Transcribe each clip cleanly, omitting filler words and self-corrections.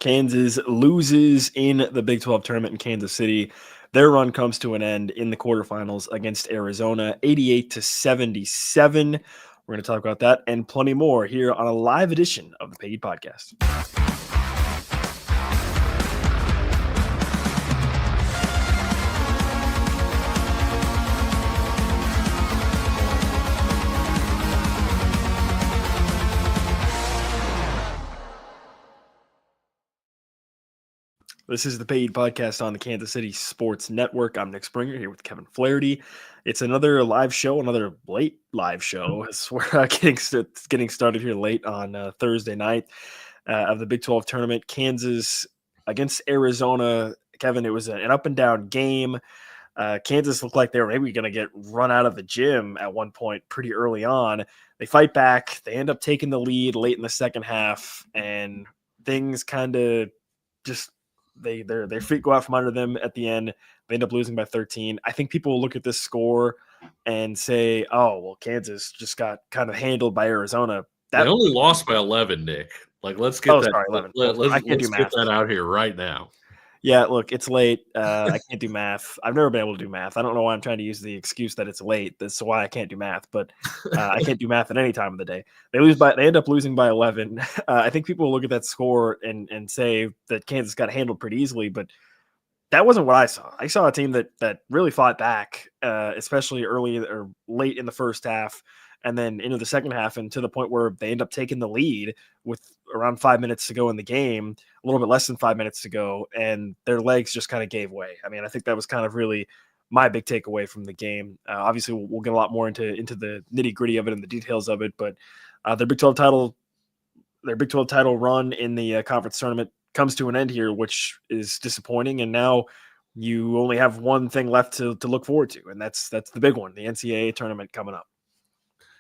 Kansas loses in the Big 12 tournament in Kansas City. Their run comes to an end in the quarterfinals against Arizona, 88-77. We're going to talk about that and plenty more here on a live edition of the Paid Podcast. This is the Paid Podcast on the Kansas City Sports Network. I'm Nick Springer here with Kevin Flaherty. It's another live show, another late live show. We're getting started here late on Thursday night of the Big 12 tournament. Kansas against Arizona. Kevin, it was an up and down game. Kansas looked like they were maybe going to get run out of the gym at one point pretty early on. They fight back. They end up taking the lead late in the second half, and things kind of just their feet go out from under them at the end. They end up losing by 13. I think people will look at this score and say, oh, well, Kansas just got kind of handled by Arizona. They only lost by 11, Nick. Like, let's get 11. Let's get that out here right now. Yeah, look, it's late. I can't do math. I've never been able to do math. I don't know why I'm trying to use the excuse that it's late. That's why I can't do math. But I can't do math at any time of the day. They end up losing by 11. I think people will look at that score and say that Kansas got handled pretty easily, but that wasn't what I saw. I saw a team that really fought back, especially early or late in the first half, and then into the second half, and to the point where they end up taking the lead with around 5 minutes to go in the game, a little bit less than 5 minutes to go, and their legs just kind of gave way. I mean, I think that was kind of really my big takeaway from the game. Obviously, we'll get a lot more into the nitty gritty of it and the details of it, but their Big 12 title run in the conference tournament comes to an end here, which is disappointing. And now you only have one thing left to look forward to, and that's the big one, the NCAA tournament coming up.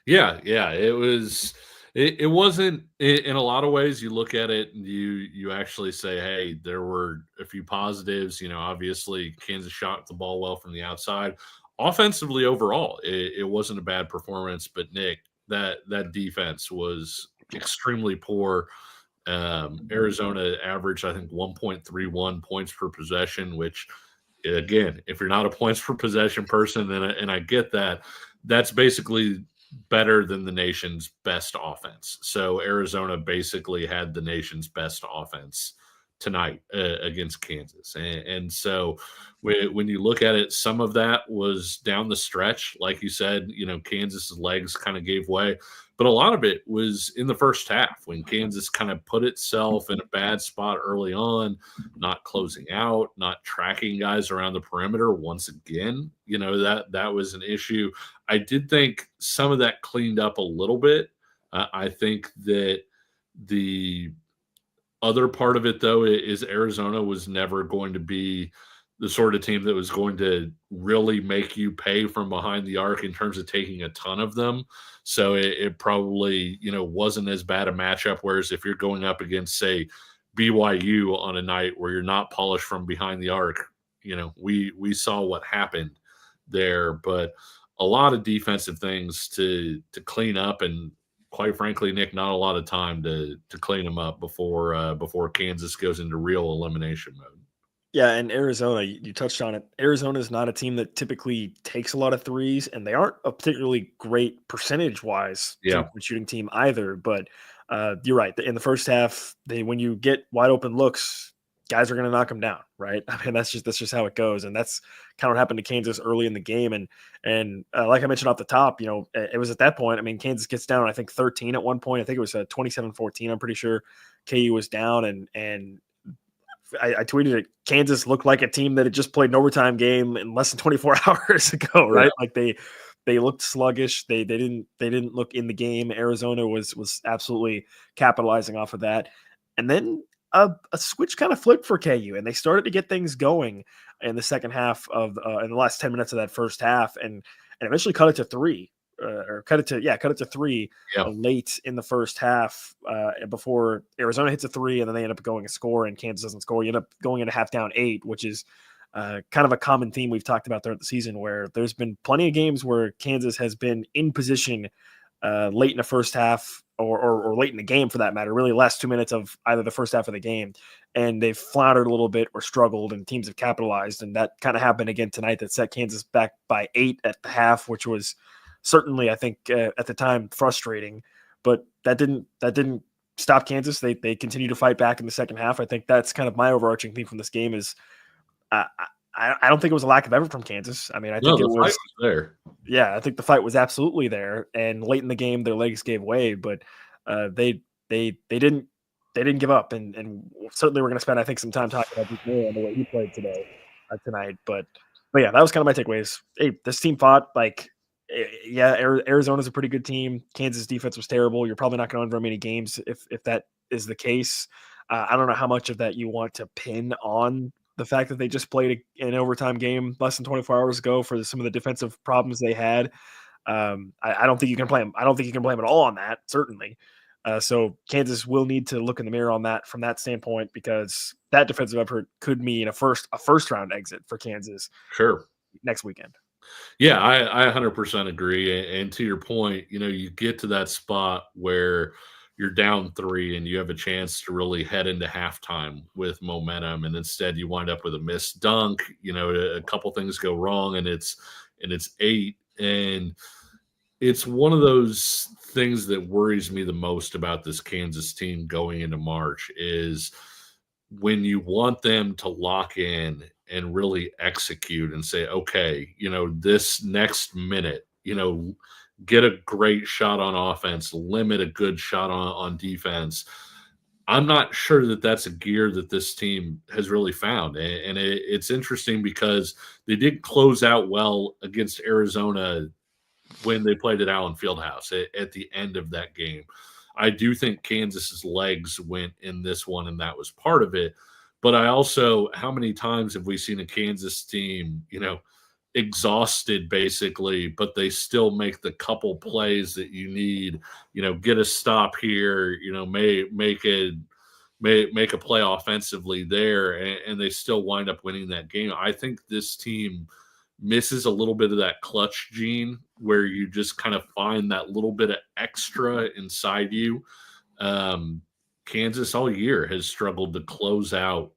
Yeah, it wasn't in a lot of ways. You look at it and you actually say, hey, there were a few positives. Obviously Kansas shot the ball well from the outside. Offensively overall, it wasn't a bad performance, but Nick, that defense was extremely poor. Arizona averaged, I think, 1.31 points per possession, which, again, if you're not a points per possession person, and I get that, that's basically better than the nation's best offense. So Arizona basically had the nation's best offense tonight against Kansas. And so when you look at it, some of that was down the stretch. Like you said, Kansas's legs kind of gave way. But a lot of it was in the first half when Kansas kind of put itself in a bad spot early on, not closing out, not tracking guys around the perimeter once again. That was an issue. I did think some of that cleaned up a little bit. I think that the other part of it, though, is Arizona was never going to be the sort of team that was going to really make you pay from behind the arc in terms of taking a ton of them. So it probably, wasn't as bad a matchup. Whereas if you're going up against, say, BYU on a night where you're not polished from behind the arc, we saw what happened there. But a lot of defensive things to clean up, and quite frankly, Nick, not a lot of time to clean them up before Kansas goes into real elimination mode. Yeah, and Arizona, you touched on it. Arizona is not a team that typically takes a lot of threes, and they aren't a particularly great percentage-wise shooting team either. But you're right. In the first half, when you get wide open looks, guys are going to knock them down, right? I mean, that's just how it goes, and that's kind of what happened to Kansas early in the game. And like I mentioned off the top, it was at that point. I mean, Kansas gets down, I think 13 at one point. I think it was 27-14. I'm pretty sure KU was down, and I tweeted it. Kansas looked like a team that had just played an overtime game in less than 24 hours ago, right? Yeah. Like they looked sluggish. They didn't look in the game. Arizona was absolutely capitalizing off of that. And then a switch kind of flipped for KU, and they started to get things going in the second half of in the last 10 minutes of that first half, and eventually cut it to three. Cut it to three late in the first half before Arizona hits a three, and then they end up going a score, and Kansas doesn't score. You end up going into half down 8, which is kind of a common theme we've talked about throughout the season, where there's been plenty of games where Kansas has been in position late in the first half or late in the game for that matter, really last 2 minutes of either the first half of the game, and they've floundered a little bit or struggled, and teams have capitalized, and that kind of happened again tonight. That set Kansas back by 8 at the half, which was certainly, I think, at the time frustrating, but that didn't stop Kansas. They continue to fight back in the second half. I think that's kind of my overarching theme from this game is I don't think it was a lack of effort from Kansas. I mean, I think the it fight was there. Yeah, I think the fight was absolutely there, and late in the game, their legs gave way, but they didn't give up, and certainly we're going to spend, I think, some time talking about Zeke Mayo and the way he played tonight. But yeah, that was kind of my takeaways. Hey, this team fought yeah, Arizona's a pretty good team. Kansas defense was terrible. You're probably not going to win very many games if that is the case. I don't know how much of that you want to pin on the fact that they just played an overtime game less than 24 hours ago for some of the defensive problems they had. I don't think you can blame. I don't think you can blame it all on that. Certainly. So Kansas will need to look in the mirror on that from that standpoint, because that defensive effort could mean a first round exit for Kansas. Sure. Next weekend. Yeah, I 100% agree. And to your point, you get to that spot where you're down 3 and you have a chance to really head into halftime with momentum, and instead you wind up with a missed dunk. A couple things go wrong, and it's 8. And it's one of those things that worries me the most about this Kansas team going into March is when you want them to lock in and really execute and say, okay, this next minute, get a great shot on offense, limit a good shot on defense. I'm not sure that that's a gear that this team has really found. And it's interesting because they did close out well against Arizona when they played at Allen Fieldhouse at the end of that game. I do think Kansas's legs went in this one, and that was part of it. But I also, how many times have we seen a Kansas team, exhausted basically, but they still make the couple plays that you need, get a stop here, make a play offensively there, and they still wind up winning that game. I think this team misses a little bit of that clutch gene where you just kind of find that little bit of extra inside you. Kansas all year has struggled to close out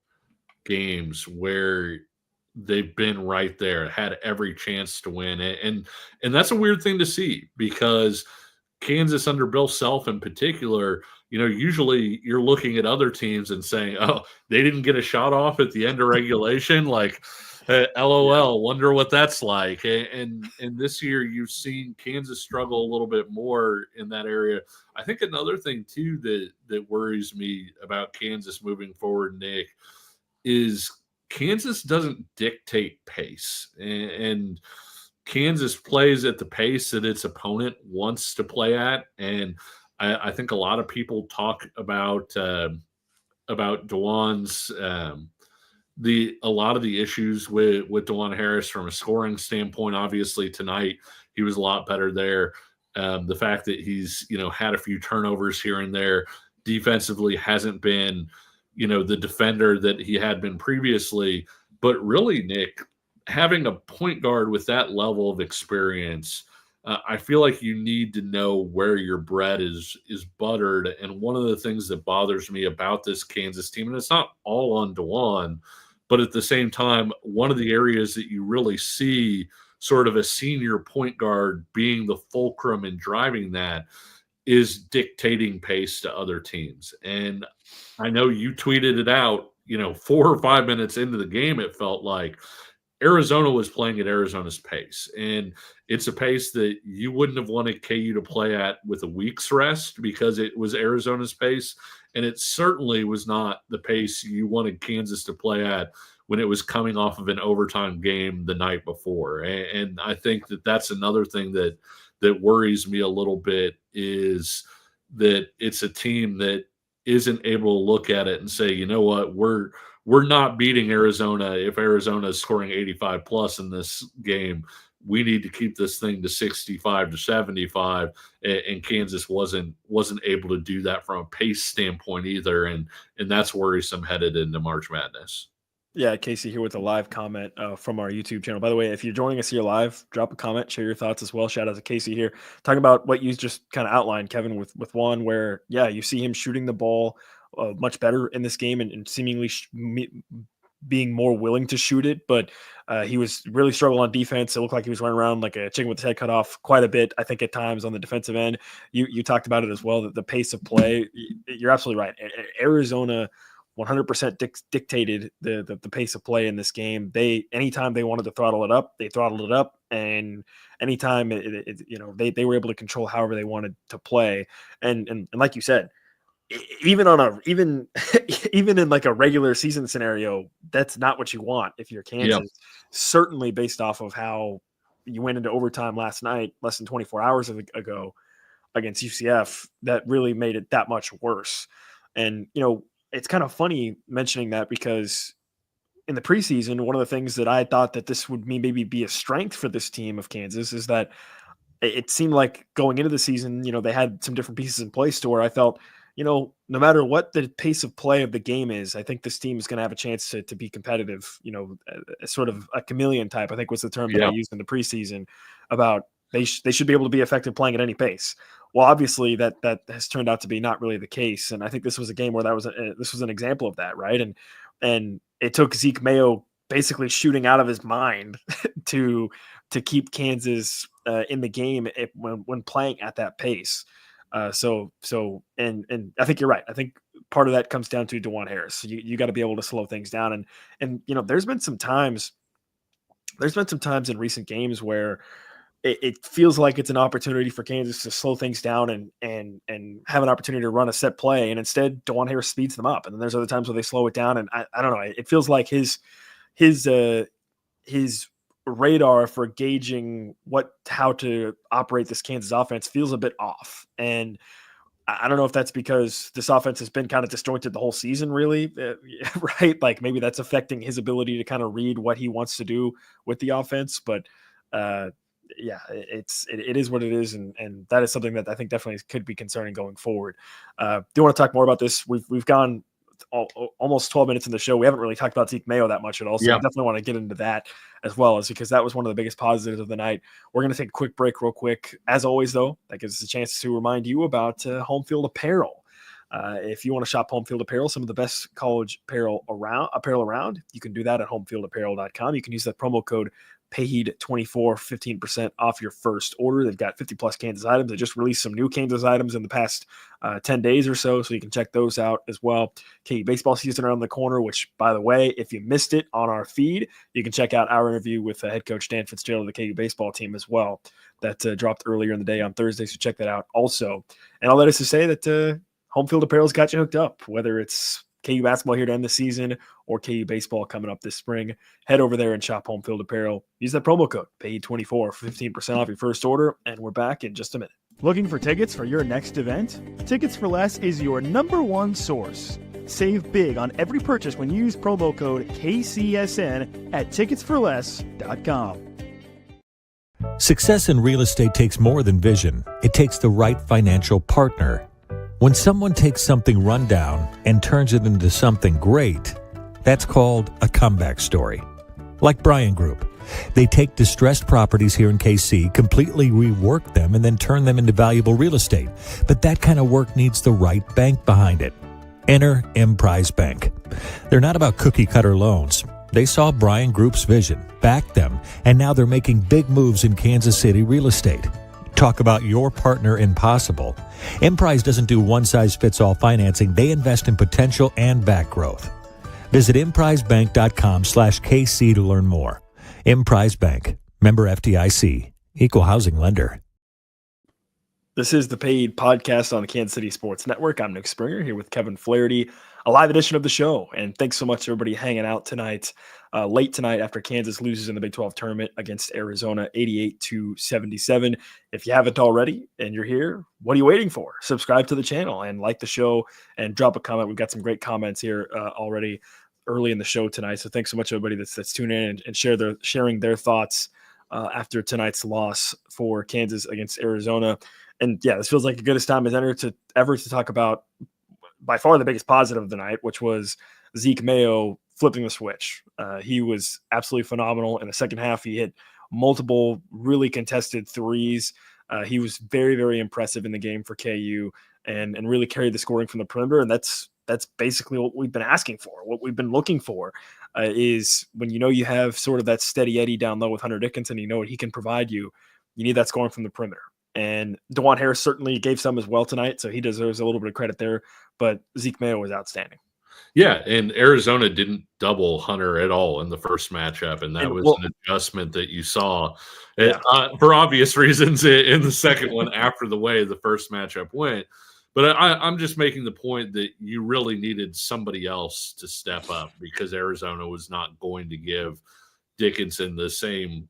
games where they've been right there, had every chance to win. And that's a weird thing to see, because Kansas under Bill Self in particular, usually you're looking at other teams and saying, oh, they didn't get a shot off at the end of regulation. Like, LOL, wonder what that's like. And this year you've seen Kansas struggle a little bit more in that area. I think another thing too that worries me about Kansas moving forward, Nick, is Kansas doesn't dictate pace, and Kansas plays at the pace that its opponent wants to play at. And I think a lot of people talk about Dajuan's a lot of the issues with Dajuan Harris from a scoring standpoint. Obviously tonight he was a lot better there. The fact that he's had a few turnovers here and there, defensively hasn't been the defender that he had been previously. But really, Nick, having a point guard with that level of experience, I feel like you need to know where your bread is buttered. And one of the things that bothers me about this Kansas team, and it's not all on Dajuan, but at the same time, one of the areas that you really see sort of a senior point guard being the fulcrum and driving that is dictating pace to other teams. And I know you tweeted it out, 4 or 5 minutes into the game, it felt like Arizona was playing at Arizona's pace. And it's a pace that you wouldn't have wanted KU to play at with a week's rest, because it was Arizona's pace. And it certainly was not the pace you wanted Kansas to play at when it was coming off of an overtime game the night before. And I think that that's another thing that worries me a little bit, is that it's a team that isn't able to look at it and say, you know what, we're not beating Arizona. If Arizona is scoring 85 plus in this game, we need to keep this thing to 65 to 75. And Kansas wasn't able to do that from a pace standpoint either. And that's worrisome headed into March Madness. Yeah, Casey here with a live comment from our YouTube channel. By the way, if you're joining us here live, drop a comment, share your thoughts as well. Shout out to Casey here, talking about what you just kind of outlined, Kevin, with one where, yeah, you see him shooting the ball much better in this game and seemingly being more willing to shoot it, but he was really struggling on defense. It looked like he was running around like a chicken with his head cut off quite a bit, I think, at times on the defensive end. You talked about it as well, that the pace of play, you're absolutely right. Arizona 100% dictated the pace of play in this game. Anytime they wanted to throttle it up, they throttled it up, and anytime they were able to control however they wanted to play. And like you said, even even in like a regular season scenario, that's not what you want if you're Kansas. Yep. Certainly based off of how you went into overtime last night, less than 24 hours ago against UCF, that really made it that much worse. And it's kind of funny mentioning that, because in the preseason, one of the things that I thought that this would maybe be a strength for this team of Kansas is that it seemed like going into the season, they had some different pieces in place to where I felt, no matter what the pace of play of the game is, I think this team is going to have a chance to be competitive, sort of a chameleon type, I think was the term that I used in the preseason about they should be able to be effective playing at any pace. Well, obviously that has turned out to be not really the case. And I think this was a game where this was an example of that. Right. And it took Zeke Mayo basically shooting out of his mind to keep Kansas in the game when playing at that pace. So I think you're right. I think part of that comes down to Dajuan Harris. You got to be able to slow things down. And there's been some times in recent games where it feels like it's an opportunity for Kansas to slow things down and have an opportunity to run a set play. And instead, Dajuan Harris speeds them up. And then there's other times where they slow it down. And I don't know. It feels like his radar for gauging how to operate this Kansas offense feels a bit off. And I don't know if that's because this offense has been kind of disjointed the whole season, really, right? Like maybe that's affecting his ability to kind of read what he wants to do with the offense. But yeah, it is what it is, and that is something that I think definitely could be concerning going forward. Do you want to talk more about this? We've gone almost 12 minutes in the show. We haven't really talked about Zeke Mayo that much at all, so I definitely want to get into that as well, as because that was one of the biggest positives of the night. We're going to take a quick break real quick. As always, though, that gives us a chance to remind you about Home Field Apparel. If you want to shop Home Field Apparel, some of the best college apparel around, you can do that at homefieldapparel.com. You can use that promo code PAYHEED24, 15% off your first order. They've got 50 plus Kansas items. They just released some new Kansas items in the past 10 days or so you can check those out as well. KU baseball season around the corner, which, by the way, if you missed it on our feed, you can check out our interview with head coach Dan Fitzgerald of the KU baseball team as well. That dropped earlier in the day on Thursday, so check that out also. And all that is to say that Home Field Apparel's got you hooked up, whether it's KU basketball here to end the season or KU baseball coming up this spring. Head over there and shop Home Field Apparel. Use that promo code PAYHEED24 for 15% off your first order, and we're back in just a minute. Looking for tickets for your next event? Tickets for Less is your #1 source. Save big on every purchase when you use promo code KCSN at ticketsforless.com. Success in real estate takes more than vision. It takes the right financial partner. When someone takes something rundown and turns it into something great, that's called a comeback story. Like Bryan Group. They take distressed properties here in KC, completely rework them, and then turn them into valuable real estate. But that kind of work needs the right bank behind it. Enter Emprise Bank. They're not about cookie-cutter loans. They saw Bryan Group's vision, backed them, and now they're making big moves in Kansas City real estate. Talk about your partner in possible. Emprise doesn't do one-size-fits-all financing. They invest in potential and back growth. Visit emprisebank.com/KC to learn more. Emprise Bank, member FDIC, equal housing lender. This is the Paid Podcast on the Kansas City Sports Network. I'm Nick Springer here with Kevin Flaherty, a live edition of the show. And thanks so much to everybody hanging out tonight, late tonight after Kansas loses in the Big 12 tournament against Arizona, 88-77. If you haven't already and you're here, what are you waiting for? Subscribe to the channel and like the show and drop a comment. We've got some great comments here already early in the show tonight. So thanks so much, everybody that's tuning in and sharing their thoughts after tonight's loss for Kansas against Arizona. And yeah, this feels like the goodest time as ever to talk about by far the biggest positive of the night, which was Zeke Mayo flipping the switch. He was absolutely phenomenal. In the second half, he hit multiple really contested threes. He was very, very impressive in the game for KU and really carried the scoring from the perimeter. And that's basically what we've been asking for. What we've been looking for is when you have sort of that steady Eddie down low with Hunter Dickinson, you know what he can provide you. You need that scoring from the perimeter. And Dajuan Harris certainly gave some as well tonight, so he deserves a little bit of credit there. But Zeke Mayo was outstanding. Yeah, and Arizona didn't double Hunter at all in the first matchup, and that was an adjustment that you saw for obvious reasons in the second one after the way the first matchup went. But I'm just making the point that you really needed somebody else to step up because Arizona was not going to give Dickinson the same,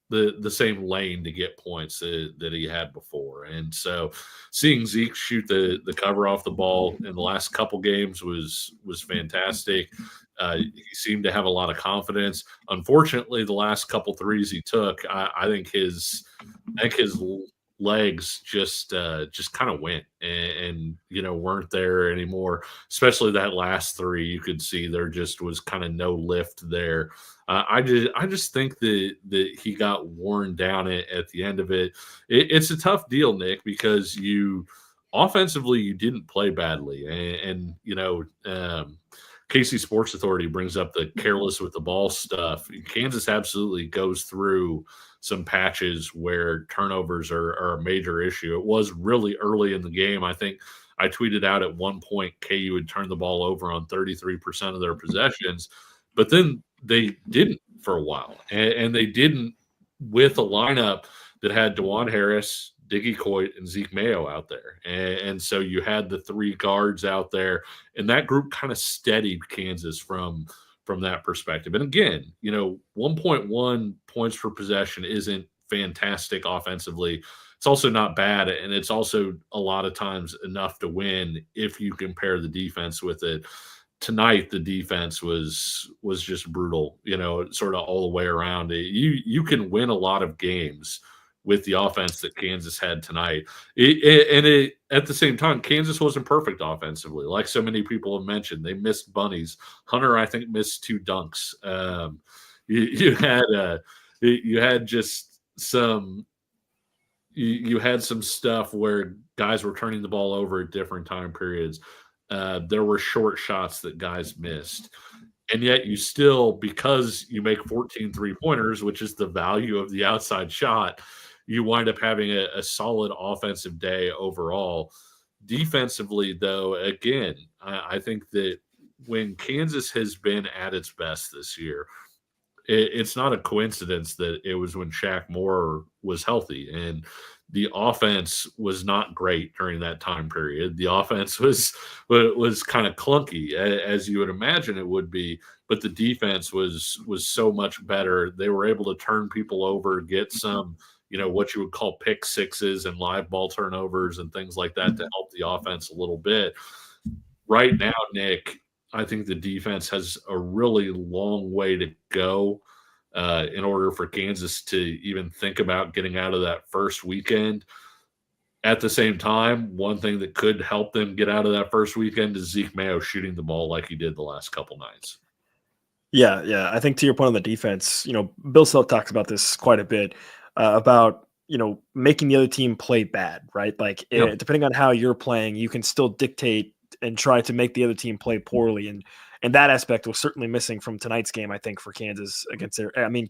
the same lane to get points that he had before. And so seeing Zeke shoot the cover off the ball in the last couple games was fantastic. He seemed to have a lot of confidence. Unfortunately, the last couple threes he took, I think his legs just kind of went and weren't there anymore. Especially that last three, you could see there just was kind of no lift there. I just think that he got worn down at the end of it. It's a tough deal, Nick, because offensively you didn't play badly, and KC Sports Authority brings up the careless with the ball stuff. Kansas absolutely goes through some patches where turnovers are a major issue. It was really early in the game. I think I tweeted out at one point KU would turn the ball over on 33% of their possessions, but then they didn't for a while. And they didn't with a lineup that had Dajuan Harris, Diggy Coit, and Zeke Mayo out there. And so you had the three guards out there, and that group kind of steadied Kansas from that perspective. And again, 1.1 points per possession isn't fantastic offensively. It's also not bad, and it's also a lot of times enough to win if you compare the defense with it. Tonight, the defense was just brutal, sort of all the way around. You can win a lot of games with the offense that Kansas had tonight. At the same time, Kansas wasn't perfect offensively. Like so many people have mentioned, they missed bunnies. Hunter, I think, missed 2 dunks. You had some stuff where guys were turning the ball over at different time periods. There were short shots that guys missed. And yet you still, because you make 14 3-pointers, which is the value of the outside shot, you wind up having a solid offensive day overall. Defensively, though, again, I think that when Kansas has been at its best this year, it's not a coincidence that it was when Shak Moore was healthy, and the offense was not great during that time period. The offense was kind of clunky, as you would imagine it would be, but the defense was so much better. They were able to turn people over, get some, what you would call pick sixes and live ball turnovers and things like that to help the offense a little bit. Right now, Nick, I think the defense has a really long way to go in order for Kansas to even think about getting out of that first weekend. At the same time, one thing that could help them get out of that first weekend is Zeke Mayo shooting the ball like he did the last couple nights. Yeah. I think to your point on the defense, Bill Self talks about this quite a bit about, making the other team play bad, right? Like depending on how you're playing, you can still dictate and try to make the other team play poorly. And that aspect was certainly missing from tonight's game, I think, for Kansas against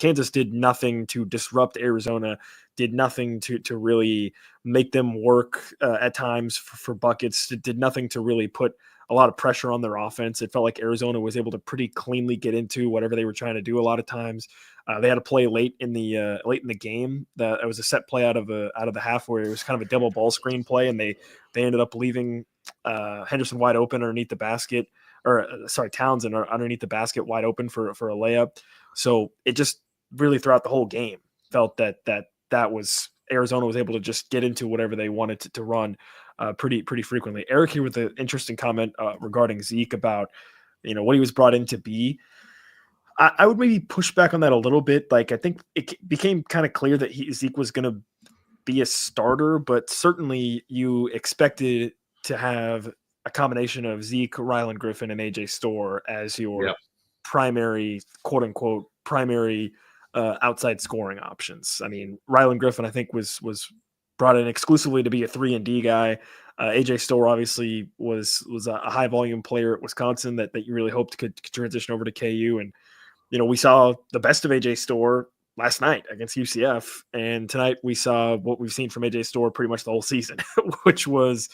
Kansas did nothing to disrupt Arizona, did nothing to really make them work at times for buckets, did nothing to really put a lot of pressure on their offense. It felt like Arizona was able to pretty cleanly get into whatever they were trying to do a lot of times. They had a play late in the game that it was a set play out of the half where it was kind of a double ball screen play, and they ended up leaving Henderson wide open underneath the basket, Townsend underneath the basket wide open for a layup. So it just really throughout the whole game felt that was Arizona was able to just get into whatever they wanted to run pretty frequently. Eric here with an interesting comment regarding Zeke about what he was brought in to be. I would maybe push back on that a little bit. Like I think it became kind of clear that Zeke was going to be a starter, but certainly you expected to have a combination of Zeke, Rylan Griffin, and AJ Storr as your primary, quote unquote, primary outside scoring options. I mean, Rylan Griffin, I think, was brought in exclusively to be a 3-and-D guy. AJ Storr obviously was a high volume player at Wisconsin that you really hoped could transition over to KU. And, we saw the best of AJ Storr last night against UCF. And tonight we saw what we've seen from AJ Storr pretty much the whole season, which was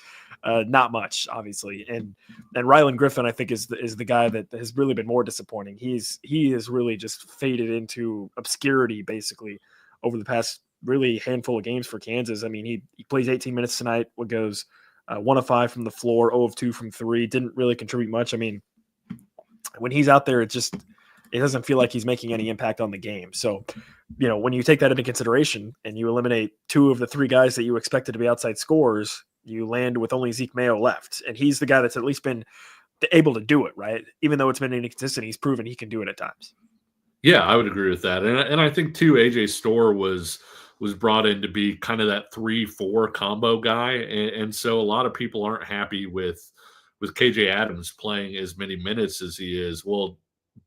not much, obviously. And Rylan Griffin, I think, is the guy that has really been more disappointing. He has really just faded into obscurity, basically, over the past really handful of games for Kansas. I mean, he plays 18 minutes tonight, what goes 1 of 5 from the floor, 0 of 2 from 3, didn't really contribute much. I mean, when he's out there, it doesn't feel like he's making any impact on the game. So, when you take that into consideration and you eliminate 2 of the 3 guys that you expected to be outside scorers, you land with only Zeke Mayo left. And he's the guy that's at least been able to do it, right? Even though it's been inconsistent, he's proven he can do it at times. Yeah, I would agree with that. And I think, too, AJ Storr was brought in to be kind of that 3-4 combo guy. And so a lot of people aren't happy with KJ Adams playing as many minutes as he is. Well,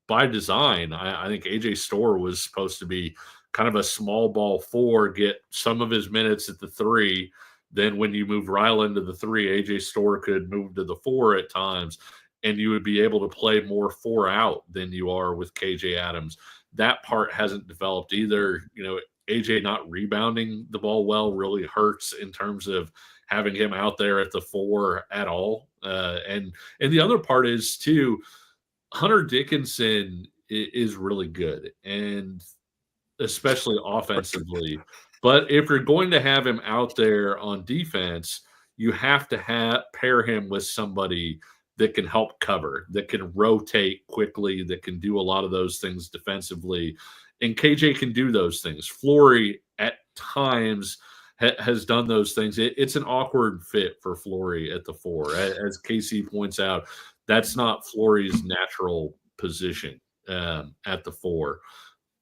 by design, I think AJ Storr was supposed to be kind of a small ball 4, get some of his minutes at the 3. Then when you moved Rylan to the 3, AJ Storr could move to the 4 at times, and you would be able to play more 4 out than you are with KJ Adams. That part hasn't developed either. AJ not rebounding the ball well really hurts in terms of having him out there at the 4 at all. And the other part is, too, Hunter Dickinson is really good, and especially offensively. But if you're going to have him out there on defense, you have to pair him with somebody that can help cover, that can rotate quickly, that can do a lot of those things defensively. And KJ can do those things. Flory at times has done those things. It's an awkward fit for Flory at the 4. As Casey points out, that's not Flory's natural position at the 4.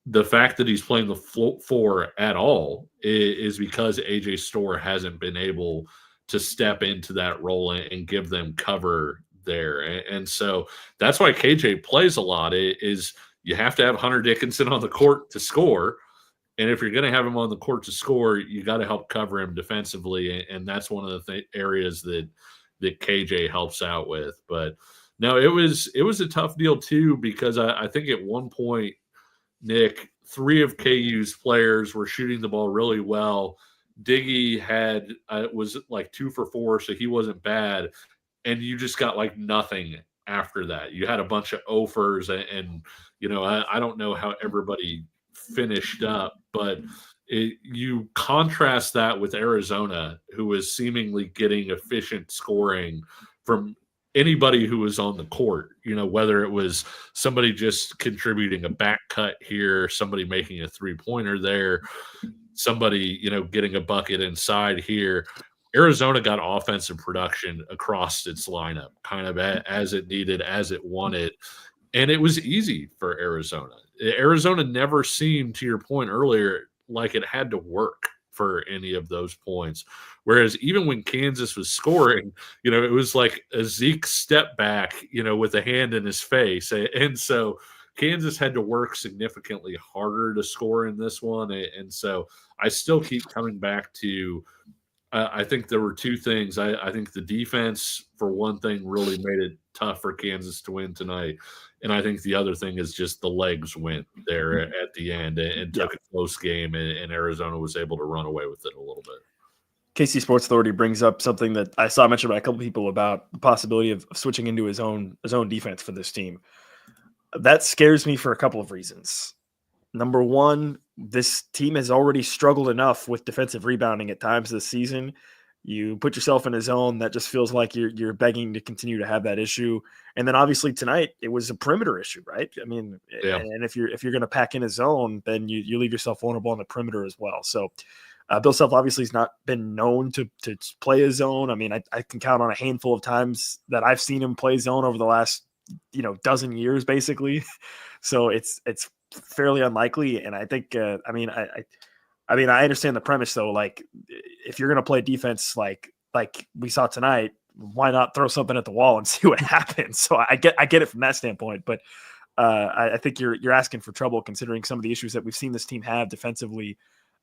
The fact that he's playing the 4 at all is because AJ Storr hasn't been able to step into that role and give them cover there. And so that's why KJ plays a lot. Is you have to have Hunter Dickinson on the court to score. And if you're going to have him on the court to score, you got to help cover him defensively. And that's one of the areas that KJ helps out with. But no, it was a tough deal, too, because I think at one point, Nick, 3 of KU's players were shooting the ball really well. Diggy was like 2 for 4, so he wasn't bad. And you just got like nothing after that. You had a bunch of offers, and I don't know how everybody finished up, but you contrast that with Arizona, who was seemingly getting efficient scoring from anybody who was on the court, whether it was somebody just contributing a back cut here, somebody making a 3-pointer there, somebody, getting a bucket inside here. Arizona got offensive production across its lineup, kind of as it needed, as it wanted. And it was easy for Arizona. Arizona never seemed, to your point earlier, like it had to work for any of those points. Whereas even when Kansas was scoring, it was like a Zeke step back, with a hand in his face. And so Kansas had to work significantly harder to score in this one. And so I still keep coming back to, I think there were 2 things. I think the defense, for one thing, really made it tough for Kansas to win tonight. And I think the other thing is just the legs went there at the end and took a close game, and Arizona was able to run away with it a little bit. KC Sports Authority brings up something that I saw mentioned by a couple people about the possibility of switching into his own defense for this team. That scares me for a couple of reasons. Number one, this team has already struggled enough with defensive rebounding at times this season. You put yourself in a zone that just feels like you're begging to continue to have that issue. And then obviously tonight it was a perimeter issue, right? I mean, and if you're going to pack in a zone, then you leave yourself vulnerable on the perimeter as well. So Bill Self obviously has not been known to play a zone. I mean, I can count on a handful of times that I've seen him play zone over the last, dozen years, basically. So it's fairly unlikely. And I think, I understand the premise though. Like, if you're going to play defense, like we saw tonight, why not throw something at the wall and see what happens? So I get it from that standpoint, but I think you're asking for trouble considering some of the issues that we've seen this team have defensively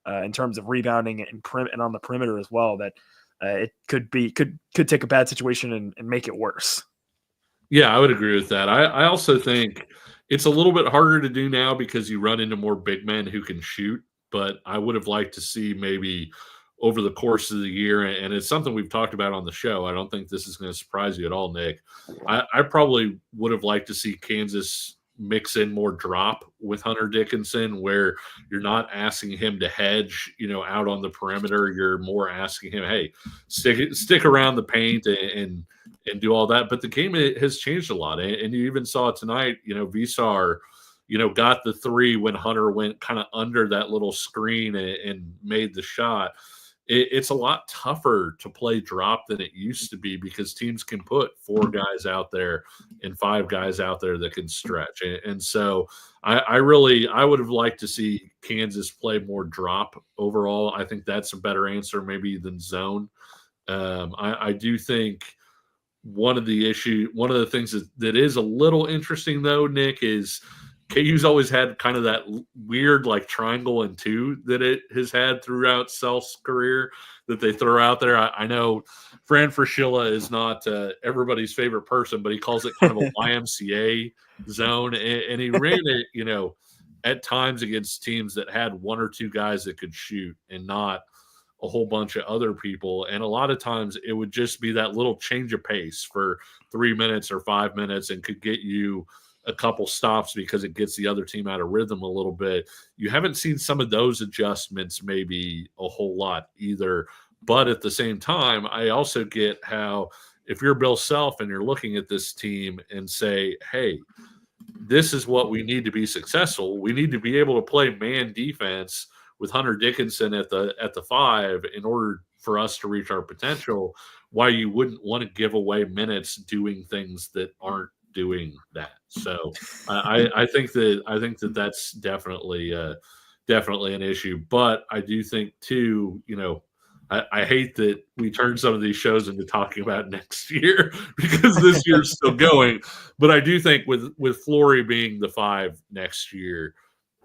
in terms of rebounding and on the perimeter as well. That it could take a bad situation and make it worse. Yeah, I would agree with that. I also think it's a little bit harder to do now because you run into more big men who can shoot. But I would have liked to see maybe over the course of the year, and it's something we've talked about on the show. I don't think this is going to surprise you at all, Nick. I probably would have liked to see Kansas mix in more drop with Hunter Dickinson, where you're not asking him to hedge, out on the perimeter. You're more asking him, hey, stick around the paint and do all that. But the game has changed a lot, and you even saw it tonight. Visar, got the three when Hunter went kind of under that little screen and made the shot. It's a lot tougher to play drop than it used to be because teams can put 4 guys out there and 5 guys out there that can stretch. And so I would have liked to see Kansas play more drop overall. I think that's a better answer maybe than zone. I do think one of the things that is a little interesting though, Nick, is KU's always had kind of that weird like triangle and 2 that it has had throughout Self's career that they throw out there. I know Fran Fraschilla is not everybody's favorite person, but he calls it kind of a YMCA zone. And he ran it, at times against teams that had 1 or 2 guys that could shoot and not a whole bunch of other people. And a lot of times it would just be that little change of pace for 3 minutes or 5 minutes and could get you a couple stops because it gets the other team out of rhythm a little bit. You haven't seen some of those adjustments maybe a whole lot either. But at the same time, I also get how if you're Bill Self and you're looking at this team and say, hey, this is what we need to be successful. We need to be able to play man defense with Hunter Dickinson at the 5 in order for us to reach our potential. Why you wouldn't want to give away minutes doing things that aren't doing that. So I think that that's definitely an issue. But I do think too, I hate that we turn some of these shows into talking about next year because this year's still going. But I do think with Flory being the 5 next year,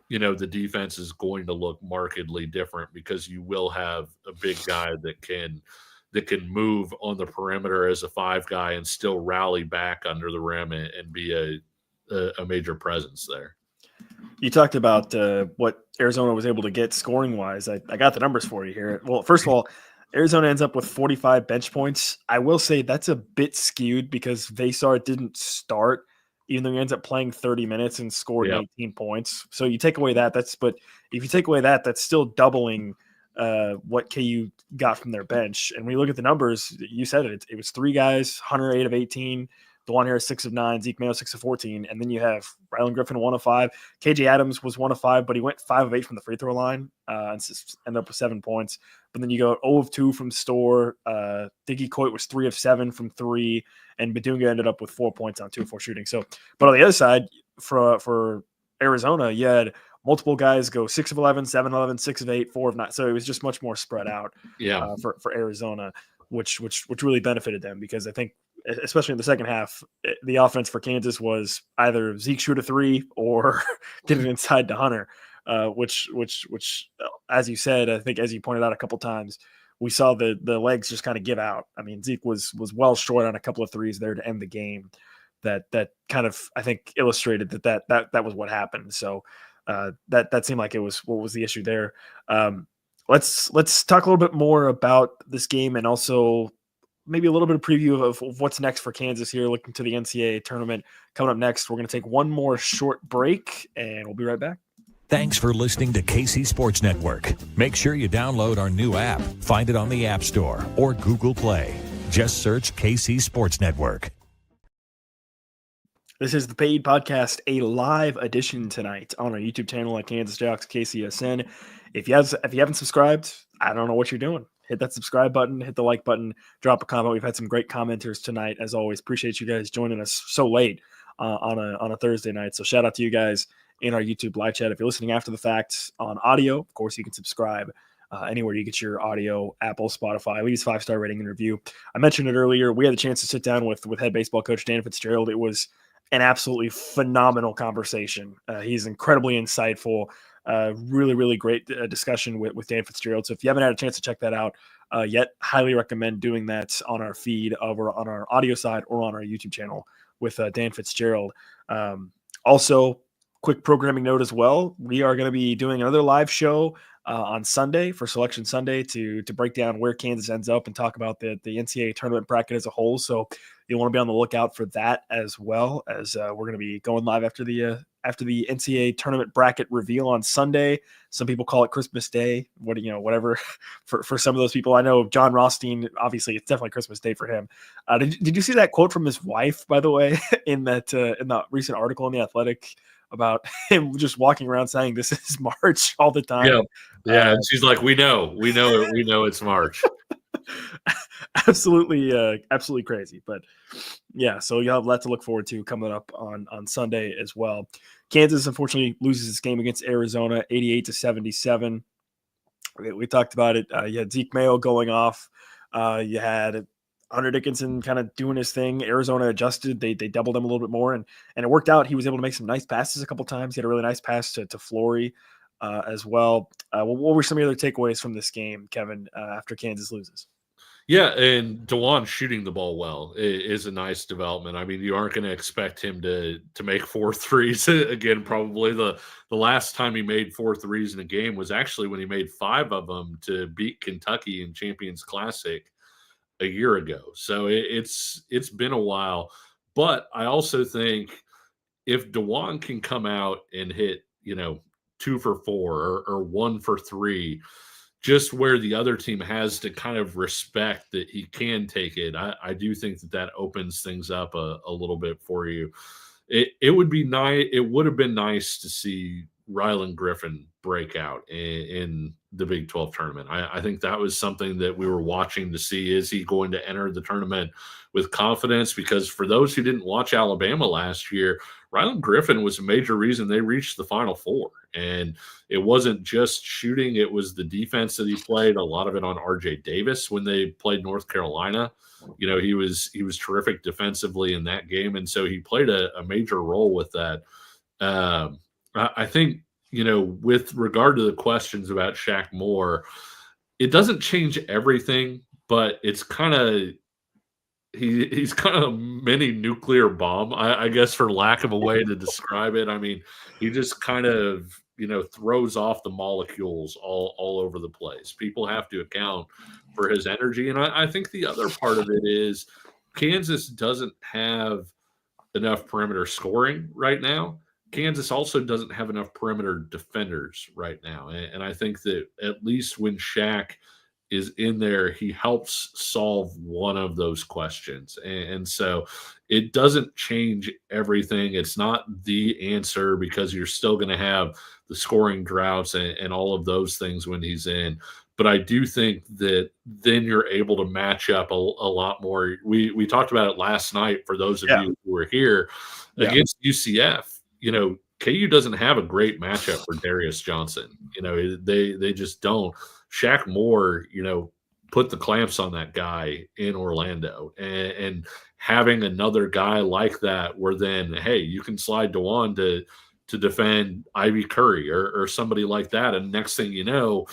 the defense is going to look markedly different because you will have a big guy that can move on the perimeter as a 5 guy and still rally back under the rim and be a major presence there. You talked about what Arizona was able to get scoring wise. I got the numbers for you here. Well, first of all, Arizona ends up with 45 bench points. I will say that's a bit skewed because Visar didn't start, even though he ends up playing 30 minutes and scored 18 points. So you take away that, but if you take away that, that's still doubling what KU got from their bench. And when you look at the numbers, you said it was 3 guys, Hunter 8 of 18, Dajuan Harris 6 of 9, Zeke Mayo 6 of 14, and then you have Rylan Griffin 1 of 5. KJ Adams was 1 of 5, but he went 5 of 8 from the free throw line and ended up with 7 points. But then you go 0 of 2 from Storr. Diggy Coit was 3 of 7 from 3, and Badunga ended up with 4 points on 2 of 4 shooting. So, but on the other side, for Arizona, you had multiple guys go 6 of 11, 7 of 11, 6 of 8, 4 of 9. So it was just much more spread out for Arizona, which really benefited them because I think, especially in the second half, the offense for Kansas was either Zeke shoot a 3 or get it inside to Hunter, which, as you said, I think as you pointed out a couple times, we saw the legs just kind of give out. I mean, Zeke was well short on a couple of threes there to end the game. That kind of, I think, illustrated that was what happened. So that seemed like it was what was the issue there. Let's talk a little bit more about this game and also maybe a little bit of preview of what's next for Kansas here, looking to the NCAA tournament coming up next. We're going to take one more short break, and we'll be right back. Thanks for listening to KC Sports Network. Make sure you download our new app. Find it on the App Store or Google Play. Just search KC Sports Network. This is the Paid Podcast, a live edition tonight on our YouTube channel at Kansas Jocks KCSN. If you haven't subscribed, I don't know what you're doing. Hit that subscribe button, hit the like button, drop a comment. We've had some great commenters tonight, as always. Appreciate you guys joining us so late on a Thursday night. So shout out to you guys in our YouTube live chat. If you're listening after the fact on audio, of course, you can subscribe anywhere you get your audio, Apple, Spotify. Leave us 5-star rating and review. I mentioned it earlier. We had the chance to sit down with head baseball coach Dan Fitzgerald. It was an absolutely phenomenal conversation. He's incredibly insightful. Really, really great discussion with Dan Fitzgerald. So if you haven't had a chance to check that out yet, highly recommend doing that on our feed over on our audio side or on our YouTube channel with Dan Fitzgerald. Also, quick programming note as well. We are going to be doing another live show on Sunday for Selection Sunday to break down where Kansas ends up and talk about the NCAA tournament bracket as a whole. So you'll want to be on the lookout for that, as well as we're going to be going live after the NCAA tournament bracket reveal on Sunday. Some people call it Christmas Day. Whatever for some of those people. I know John Rothstein, obviously it's definitely Christmas Day for him. Did you see that quote from his wife, by the way, in that recent article in The Athletic about him just walking around saying this is March all the time? Yeah. And she's like, we know it's March. Absolutely crazy. But yeah, so you'll have a lot to look forward to coming up on Sunday as well. Kansas unfortunately loses this game against Arizona 88-77. We talked about it. You had Zeke Mayo going off. You had Hunter Dickinson kind of doing his thing. Arizona adjusted. They doubled him a little bit more, and it worked out. He was able to make some nice passes a couple times. He had a really nice pass to Flory as well. What were some of the other takeaways from this game, Kevin, after Kansas loses? Yeah, and Dajuan shooting the ball well is a nice development. I mean, you aren't going to expect him to make 4 threes again. Probably the last time he made 4 threes in a game was actually when he made 5 of them to beat Kentucky in Champions Classic a year ago. So it's been a while. But I also think if Dajuan can come out and hit 2 for 4 or 1 for 3. Just where the other team has to kind of respect that he can take it, I do think that opens things up a little bit for you. It would be nice. It would have been nice to see Rylan Griffin break out in the Big 12 tournament. I think that was something that we were watching to see. Is he going to enter the tournament with confidence? Because for those who didn't watch Alabama last year, Rylan Griffin was a major reason they reached the Final Four. And it wasn't just shooting, it was the defense that he played, a lot of it on RJ Davis when they played North Carolina. He was terrific defensively in that game. And so he played a major role with that. I think, with regard to the questions about Shak Moore, it doesn't change everything, but it's kind of he's kind of a mini nuclear bomb, I guess, for lack of a way to describe it. I mean, he just kind of, throws off the molecules all over the place. People have to account for his energy. And I think the other part of it is Kansas doesn't have enough perimeter scoring right now. Kansas also doesn't have enough perimeter defenders right now. And I think that at least when Shaq is in there, he helps solve one of those questions. And so it doesn't change everything. It's not the answer because you're still going to have the scoring droughts and all of those things when he's in. But I do think that then you're able to match up a lot more. We talked about it last night for those of you who were here against UCF. KU doesn't have a great matchup for Darius Johnson. They just don't. Shak Moore, put the clamps on that guy in Orlando, and having another guy like that, where then, hey, you can slide Dajuan to defend Ivy Curry or somebody like that, and next thing you know,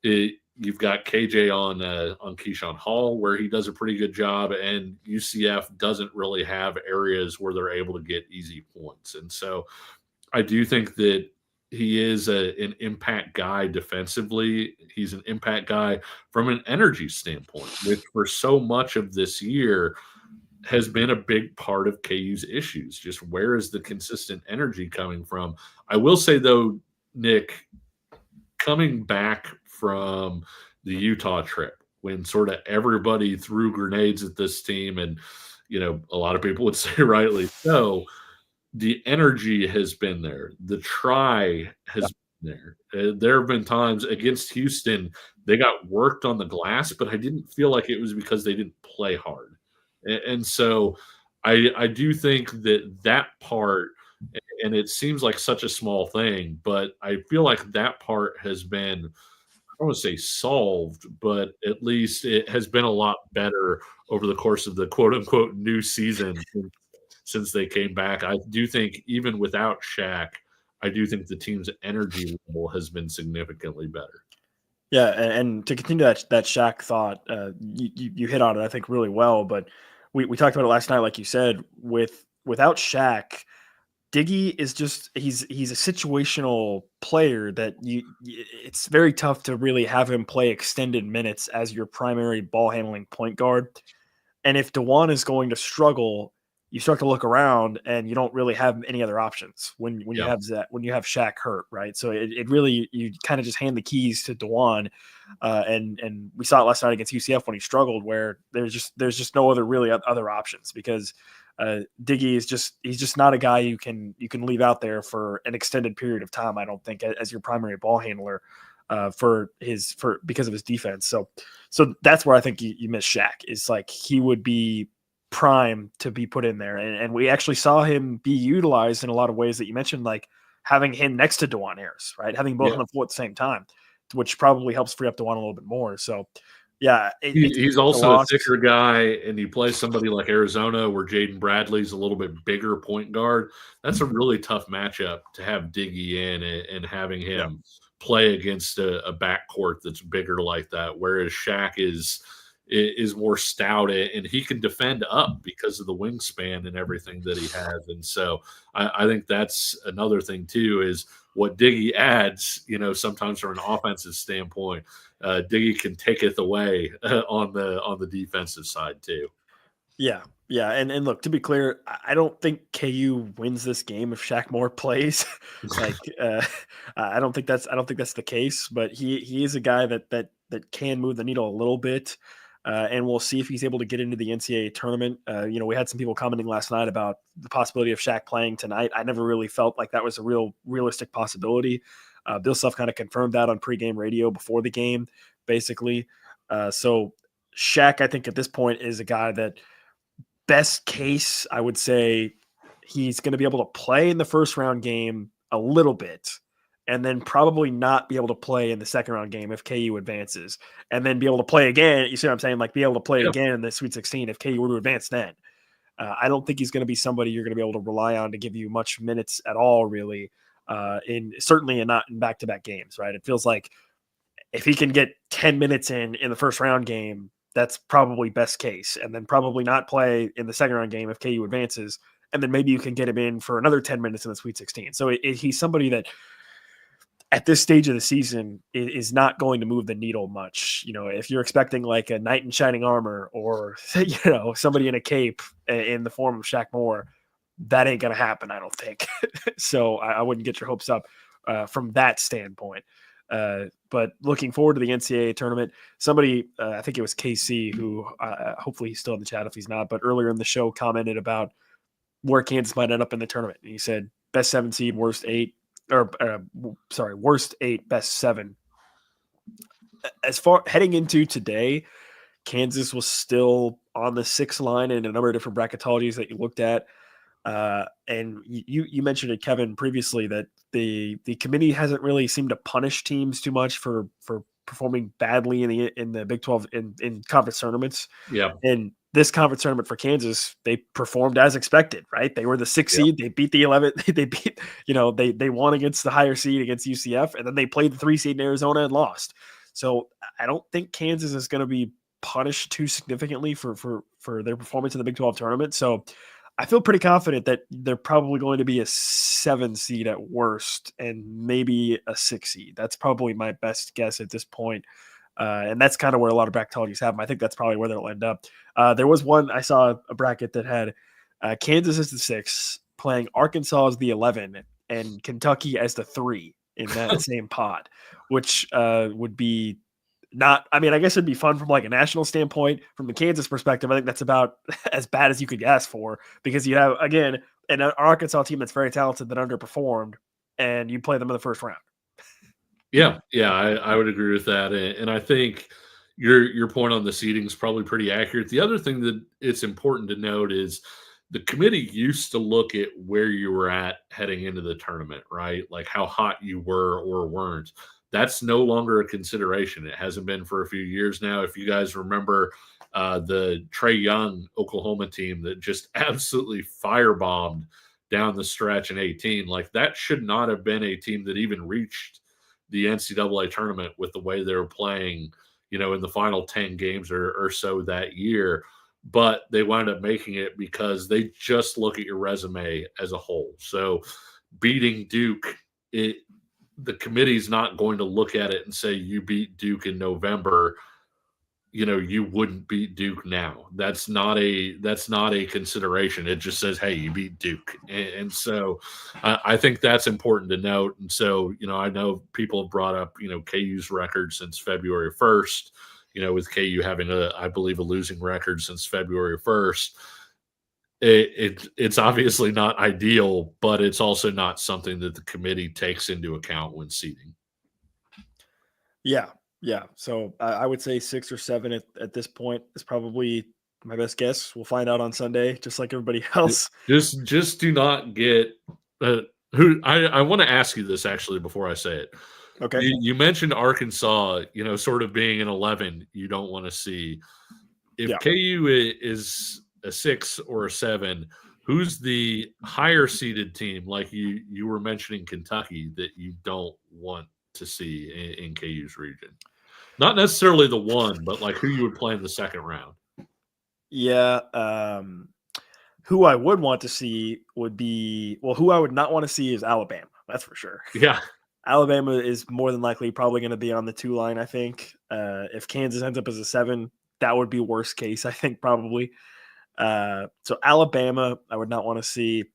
you've got KJ on Keyshawn Hall, where he does a pretty good job, and UCF doesn't really have areas where they're able to get easy points, and so I do think that he is an impact guy defensively. He's an impact guy from an energy standpoint, which for so much of this year has been a big part of KU's issues. Just where is the consistent energy coming from? I will say, though, Nick, coming back from the Utah trip, when sort of everybody threw grenades at this team, and, a lot of people would say rightly so, the energy has been there. The try has been there. There have been times against Houston, they got worked on the glass, but I didn't feel like it was because they didn't play hard. And so I do think that part, and it seems like such a small thing, but I feel like that part has been, I don't want to say solved, but at least it has been a lot better over the course of the quote unquote new season since they came back. I do think even without Shaq, I do think the team's energy level has been significantly better. Yeah, and to continue that Shaq thought, you hit on it, I think, really well. But we talked about it last night, like you said, without Shaq, Diggy is just he's a situational player that it's very tough to really have him play extended minutes as your primary ball handling point guard. And if Dajuan is going to struggle, you start to look around and you don't really have any other options when you have Shaq hurt, right? So it really, you kind of just hand the keys to Dajuan, and we saw it last night against UCF when he struggled, where there's just no other really other options, because Diggy he's just not a guy you can leave out there for an extended period of time, I don't think, as your primary ball handler because of his defense. So that's where I think you miss Shaq, is like he would be prime to be put in there. And we actually saw him be utilized in a lot of ways that you mentioned, like having him next to Dajuan Harris, right? Having both on the floor at the same time, which probably helps free up Dajuan a little bit more. So yeah, he's also a thicker guy, and you play somebody like Arizona where Jaden Bradley's a little bit bigger point guard. That's a really tough matchup to have Diggy in and having him play against a backcourt that's bigger like that, whereas Shaq is more stout, and he can defend up because of the wingspan and everything that he has. And so I think that's another thing too, is what Diggy adds, sometimes from an offensive standpoint, Diggy can take it away on the defensive side too. Yeah. And look, to be clear, I don't think KU wins this game if Shak Moore plays. I don't think that's the case, but he is a guy that can move the needle a little bit. And we'll see if he's able to get into the NCAA tournament. We had some people commenting last night about the possibility of Shaq playing tonight. I never really felt like that was a realistic possibility. Bill Self kind of confirmed that on pregame radio before the game, basically. So Shaq, I think at this point, is a guy that, best case, I would say he's going to be able to play in the first round game a little bit, and then probably not be able to play in the second round game if KU advances, and then be able to play again. You see what I'm saying? Like, be able to play again in the Sweet 16 if KU were to advance then. I don't think he's going to be somebody you're going to be able to rely on to give you much minutes at all, really, certainly not in back-to-back games, right? It feels like if he can get 10 minutes in the first round game, that's probably best case, and then probably not play in the second round game if KU advances, and then maybe you can get him in for another 10 minutes in the Sweet 16. So he's somebody that at this stage of the season is not going to move the needle much. If you're expecting like a knight in shining armor, or somebody in a cape in the form of Shak Moore, that ain't going to happen, I don't think. So I wouldn't get your hopes up from that standpoint. But looking forward to the NCAA tournament, somebody, I think it was KC, who hopefully he's still in the chat if he's not, but earlier in the show commented about where Kansas might end up in the tournament. And he said best 7 seed, worst 8, worst 8, best 7. As far heading into today, Kansas was still on the 6th line in a number of different bracketologies that you looked at. And you mentioned it, Kevin, previously, that the committee hasn't really seemed to punish teams too much for performing badly in the Big 12 in conference tournaments. Yeah. And this conference tournament for Kansas, they performed as expected, right? They were the 6th seed. They beat the 11th. They beat, they won against the higher seed against UCF, and then they played the 3 seed in Arizona and lost. So I don't think Kansas is going to be punished too significantly for their performance in the Big 12 tournament. So I feel pretty confident that they're probably going to be a 7 seed at worst, and maybe a 6 seed. That's probably my best guess at this point. And that's kind of where a lot of bracketologies have them. I think that's probably where they'll end up. There was one, I saw a bracket that had Kansas as the 6, playing Arkansas as the 11, and Kentucky as the 3 in that same pod, which would be not, I mean, I guess it'd be fun from like a national standpoint. From the Kansas perspective, I think that's about as bad as you could ask for, because you have, again, an Arkansas team that's very talented that underperformed, and you play them in the first round. Yeah, I would agree with that. And I think your point on the seeding is probably pretty accurate. The other thing that it's important to note is the committee used to look at where you were at heading into the tournament, right? Like how hot you were or weren't. that's no longer a consideration. It hasn't been for a few years now. If you guys remember the Trae Young Oklahoma team that just absolutely firebombed down the stretch in 18, like that should not have been a team that even reached the NCAA tournament with the way they were playing, in the final 10 games or so that year. But they wound up making it because they just look at your resume as a whole. So beating Duke, the committee's not going to look at it and say you beat Duke in November, you wouldn't beat Duke now. That's not a consideration. It just says, hey, you beat Duke. And so I think that's important to note. And so, I know people have brought up, KU's record since February 1st, with KU having I believe a losing record since February 1st. It's obviously not ideal, but it's also not something that the committee takes into account when seeding. Yeah. So I would say 6 or 7 at this point is probably my best guess. We'll find out on Sunday, just like everybody else. Just do not get who. I want to ask you this actually before I say it. Okay. You mentioned Arkansas, sort of being an 11 you don't want to see. If KU is a 6 or a 7, who's the higher seeded team, like you were mentioning Kentucky, that you don't want to see in KU's region? Not necessarily the one, but like who you would play in the second round. Yeah. Who I would want to see would be, who I would not want to see is Alabama. That's for sure. Yeah. Alabama is more than likely probably going to be on the 2 line, I think. If Kansas ends up as a 7, that would be worst case, I think, probably. So Alabama, I would not want to see.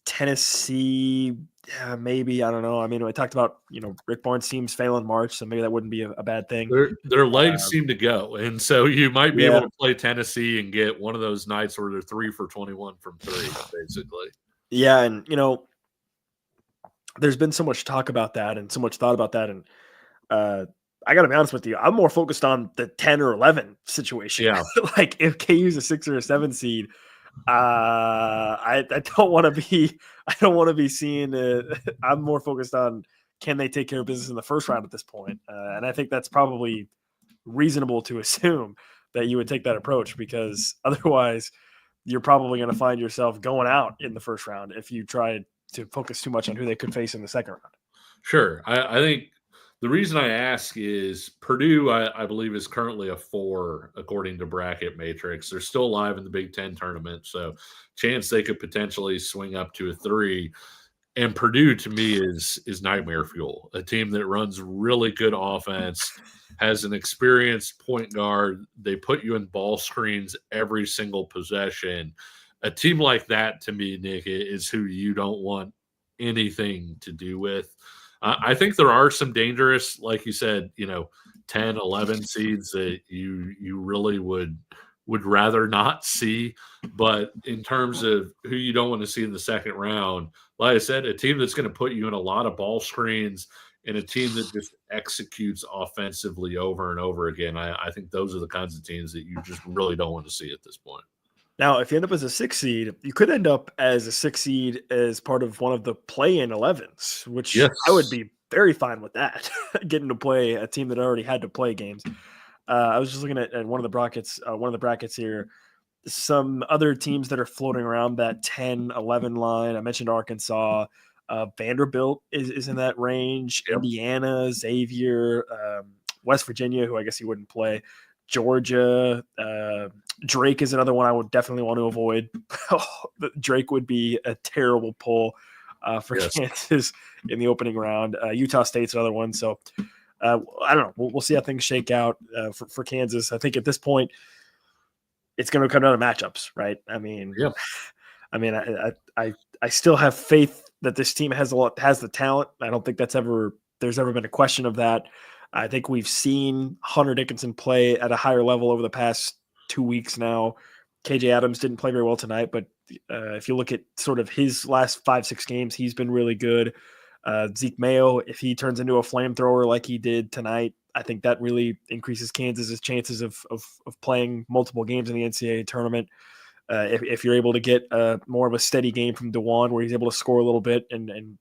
Tennessee, maybe. I don't know. I mean, we talked about, Rick Barnes' teams fail in March, so maybe that wouldn't be a bad thing. Their legs seem to go. And so you might be able to play Tennessee and get one of those nights where they're 3 for 21 from 3, basically. Yeah, and, there's been so much talk about that and so much thought about that. And I got to be honest with you, I'm more focused on the 10 or 11 situation. Yeah. Like if KU's a 6 or a 7 seed, I don't want to be seeing I'm more focused on, can they take care of business in the first round at this point? And I think that's probably reasonable to assume that you would take that approach, because otherwise you're probably going to find yourself going out in the first round if you try to focus too much on who they could face in the second round. Sure. I think the reason I ask is Purdue, I believe, is currently a 4 according to Bracket Matrix. They're still alive in the Big Ten tournament, so chance they could potentially swing up to a 3. And Purdue, to me, is nightmare fuel. A team that runs really good offense, has an experienced point guard. They put you in ball screens every single possession. A team like that, to me, Nick, is who you don't want anything to do with. I think there are some dangerous, like you said, 10, 11 seeds that you really would rather not see. But in terms of who you don't want to see in the second round, like I said, a team that's going to put you in a lot of ball screens and a team that just executes offensively over and over again, I think those are the kinds of teams that you just really don't want to see at this point. Now, if you end up as a 6 seed, you could end up as a 6 seed as part of one of the play-in 11s, which I would be very fine with that, getting to play a team that already had to play games. I was just looking at one of the brackets here. Some other teams that are floating around that 10-11 line. I mentioned Arkansas. Vanderbilt is in that range. Yep. Indiana, Xavier, West Virginia, who I guess he wouldn't play. Georgia, Drake is another one I would definitely want to avoid. Drake would be a terrible pull for Kansas in the opening round. Utah State's another one. So I don't know. We'll see how things shake out for Kansas. I think at this point, it's going to come down to matchups, right? I mean, I still have faith that this team has the talent. I don't think there's ever been a question of that. I think we've seen Hunter Dickinson play at a higher level over the past 2 weeks now. KJ Adams didn't play very well tonight, but if you look at sort of his last 5-6 games, he's been really good. Zeke Mayo, if he turns into a flamethrower like he did tonight, I think that really increases Kansas's chances of playing multiple games in the NCAA tournament. If you're able to get more of a steady game from Dajuan where he's able to score a little bit and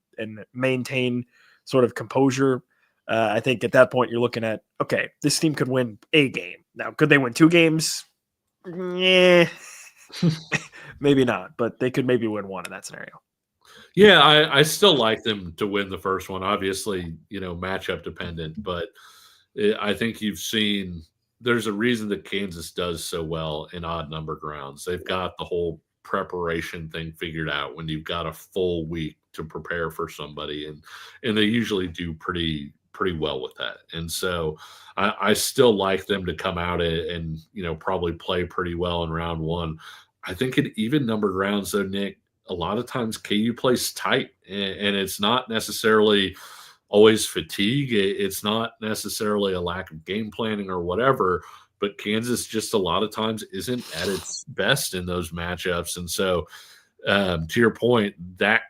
maintain sort of composure. I think at that point you're looking at, okay, this team could win a game. Now, could they win 2 games? Yeah, maybe not, but they could maybe win 1 in that scenario. Yeah, I still like them to win the first one. Obviously, matchup dependent, but I think you've seen there's a reason that Kansas does so well in odd number grounds. They've got the whole preparation thing figured out when you've got a full week to prepare for somebody, and they usually do pretty well with that. And so I still like them to come out and probably play pretty well in round 1. I think in even number grounds though, Nick, a lot of times KU plays tight, and it's not necessarily always fatigue. It's not necessarily a lack of game planning or whatever, but Kansas just a lot of times isn't at its best in those matchups. And so to your point, that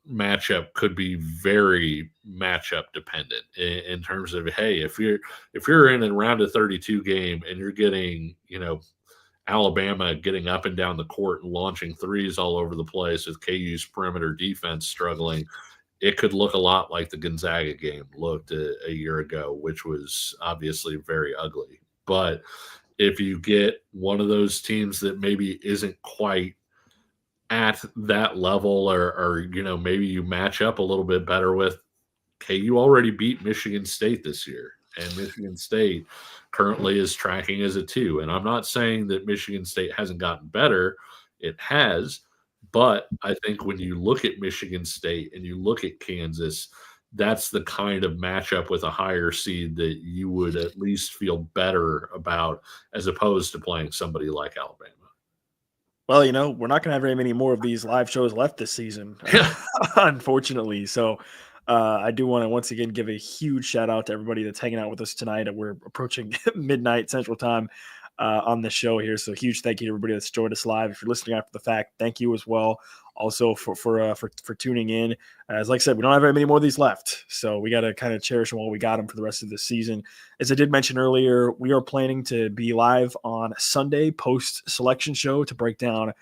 matchup could be very matchup dependent in terms of, hey, if you're in a round of 32 game and you're getting, Alabama getting up and down the court and launching threes all over the place with KU's perimeter defense struggling, it could look a lot like the Gonzaga game looked a year ago, which was obviously very ugly. But if you get one of those teams that maybe isn't quite at that level, or maybe you match up a little bit better with, KU already beat Michigan State this year, and Michigan State currently is tracking as a 2. And I'm not saying that Michigan State hasn't gotten better. It has. But I think when you look at Michigan State and you look at Kansas, that's the kind of matchup with a higher seed that you would at least feel better about, as opposed to playing somebody like Alabama. Well, we're not going to have very many more of these live shows left this season, unfortunately. So I do want to once again give a huge shout out to everybody that's hanging out with us tonight. We're approaching midnight Central Time on the show here. So huge thank you to everybody that's joined us live. If you're listening after the fact, thank you as well. Also for tuning in. As like I said, we don't have very many more of these left, so we got to kind of cherish them while we got them for the rest of the season. As I did mention earlier, we are planning to be live on Sunday post-selection show to break down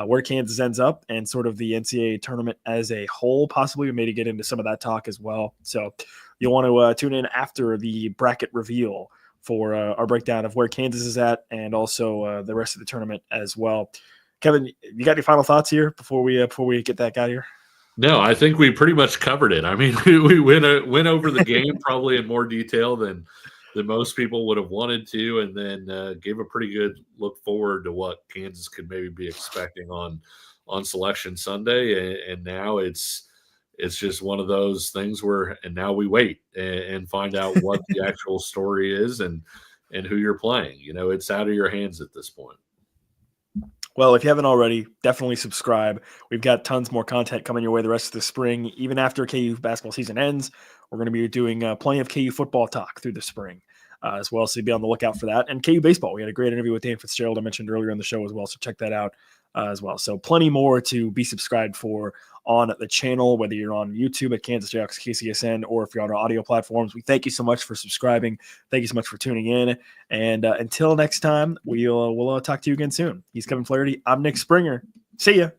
where Kansas ends up and sort of the NCAA tournament as a whole. Possibly we may get into some of that talk as well. So you'll want to tune in after the bracket reveal for our breakdown of where Kansas is at and also the rest of the tournament as well. Kevin, you got any final thoughts here before we get that guy here? No, I think we pretty much covered it. I mean, we went over the game probably in more detail than most people would have wanted to, and then gave a pretty good look forward to what Kansas could maybe be expecting on Selection Sunday. And now it's just one of those things where, and now we wait and find out what the actual story is and who you're playing. It's out of your hands at this point. Well, if you haven't already, definitely subscribe. We've got tons more content coming your way the rest of the spring. Even after KU basketball season ends, we're going to be doing plenty of KU football talk through the spring as well. So be on the lookout for that. And KU baseball, we had a great interview with Dan Fitzgerald I mentioned earlier in the show as well. So check that out as well. So plenty more to be subscribed for on the channel, whether you're on YouTube at Kansas Jayhawks KCSN or if you're on our audio platforms. We thank you so much for subscribing. Thank you so much for tuning in. And until next time, we'll talk to you again soon. He's Kevin Flaherty. I'm Nick Springer. See ya.